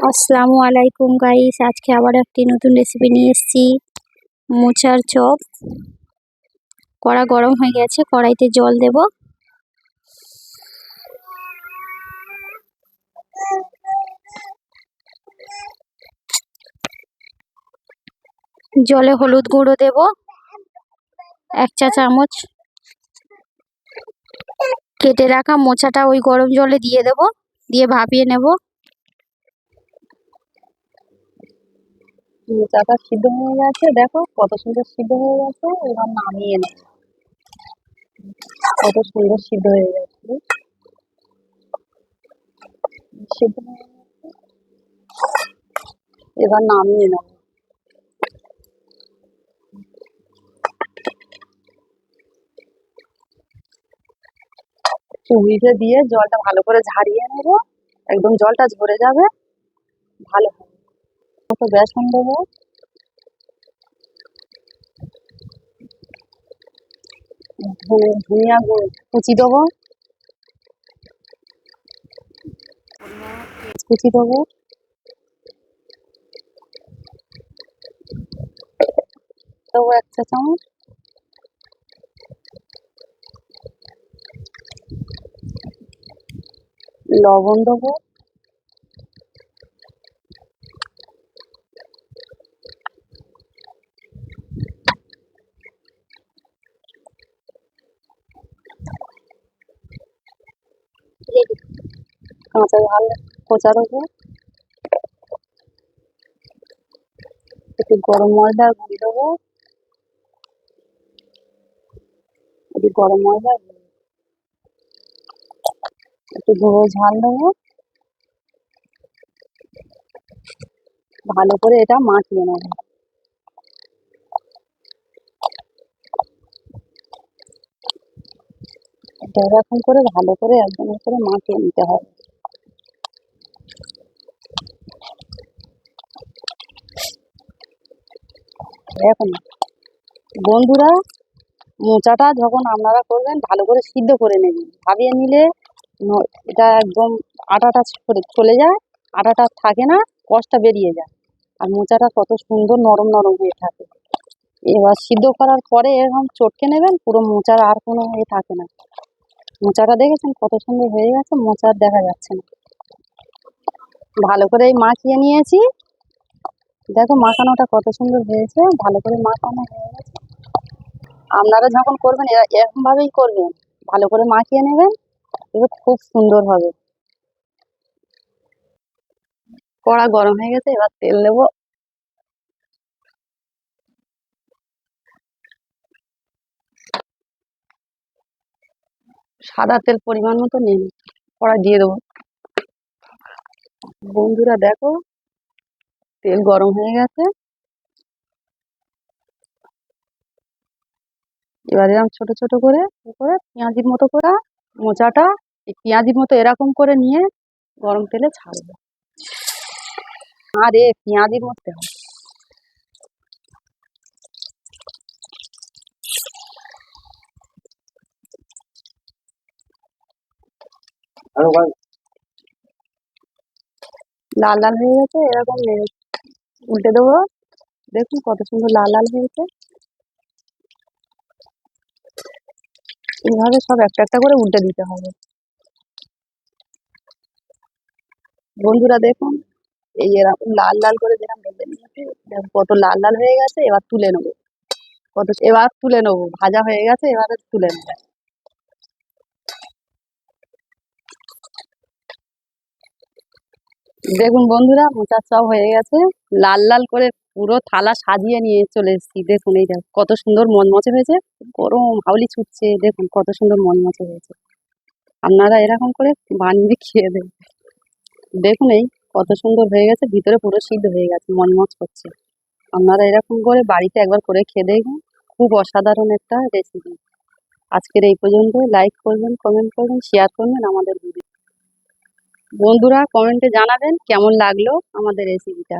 আসসালামু আলাইকুম গাইস, আজকে আবার একটি নতুন রেসিপি নিয়ে এসেছি। মোচার চপ। কড়া গরম হয়ে গেছে, কড়াইতে জল দেব। জলে হলুদ গুঁড়ো দেব 1 চা চামচ। কেটে রাখা মোচাটা ওই গরম জলে দিয়ে দেব, দিয়ে ভাপিয়ে নেব। মোচাটা সিদ্ধ হয়ে গেছে, দেখো কত সুন্দর সিদ্ধ হয়ে গেছে। এবার নামিয়ে নেব। কত সুন্দর সিদ্ধ হয়ে গেছে, সিদ্ধ হয়ে গেছে। এবার নামিয়ে নেব। চুবিতে দিয়ে জলটা ভালো করে ঝারিয়ে নেব, একদম জলটা ঝরে যাবে, ভালো হবে। কত বেসন দেবো, ধনিয়া কুচি দেবো, কুচি দেবো, দেবো 1 চা চামচ। লবণ দেবো, কাঁচা ঝাল কোচা দেবো, একটু গরম মশলার গুঁড়ি দেবো, একটু গরম মশলার গুঁড়ি, একটু গুঁড়ো ঝাল দেবো। ভালো করে এটা মাখিয়ে নেব। এটা এরকম করে ভালো করে একদম করে মাখিয়ে নিতে হবে। এখন বন্ধুরা, মোচাটা যখন আপনারা করবেন ভালো করে সিদ্ধ করে নেবেন। ভাবিয়ে নিলে এটা একদম আটাটা চলে যায়, আটাটা থাকে না, কষটা বেরিয়ে যায়। আর মোচাটা কত সুন্দর নরম নরম হয়ে থাকে। এবার সিদ্ধ করার পরে এরকম চটকে নেবেন, পুরো মোচার আর কোনো থাকে না। মোচাটা দেখেছেন কত সুন্দর হয়ে গেছে, মোচা আর দেখা যাচ্ছে না। ভালো করে মাখিয়ে নিয়েছি, দেখো মাখানোটা কত সুন্দর হয়েছে, ভালো করে মাখানো হয়ে গেছে। আপনারা যখন করবেন এরকম ভাবেই করবেন, ভালো করে মাখিয়ে নেবেন, এবার খুব সুন্দর হবে। কড়া গরম হয়ে গেছে, এবার তেল দেবো। সাদা তেল পরিমাণ মতো নিন, কড়া দিয়ে দেবো। বন্ধুরা দেখো, তেল গরম হয়ে গেছে। এবার এরকম ছোট ছোট করে পেঁয়াজির মতো করে মোচাটা এই পেঁয়াজির মতো এরকম করে নিয়ে গরম তেলে ছাড়বো। আরে পেঁয়াজির মতো লাল লাল হয়ে গেছে, এরকম উল্টে দেবো। দেখুন কত সুন্দর লাল লাল হয়েছে। এইভাবে সব একটা একটা করে উল্টে দিতে হবে। বন্ধুরা দেখুন, এই এরকম লাল লাল করে যেরকম ভেজে নিয়েছি, দেখুন কত লাল লাল হয়ে গেছে। এবার তুলে নেবো, এবার তুলে নেবো, ভাজা হয়ে গেছে, এবারে তুলে নেবো। দেখুন বন্ধুরা, মোচার চপ হয়ে গেছে, লাল লাল করে পুরো থালা সাজিয়ে নিয়ে চলে এসেছি। দেখুন এই দেখুন কত সুন্দর মচমচে হয়েছে, গরম হাউলি ছুটছে। দেখুন কত সুন্দর মচমচে হয়েছে। আপনারা এরকম করে বানিয়ে খেয়ে দেবেন। দেখুন এই কত সুন্দর হয়ে গেছে, ভিতরে পুরো সিদ্ধ হয়ে গেছে, মচমচ করছে। আপনারা এরকম করে বাড়িতে একবার করে খেয়ে দেখুন, খুব অসাধারণ একটা রেসিপি। আজকের এই পর্যন্ত। লাইক করবেন, কমেন্ট করবেন, শেয়ার করবেন আমাদের ভিডিও। বন্ধুরা কমেন্টে জানাবেন কেমন লাগলো আমাদের রেসিপিটা।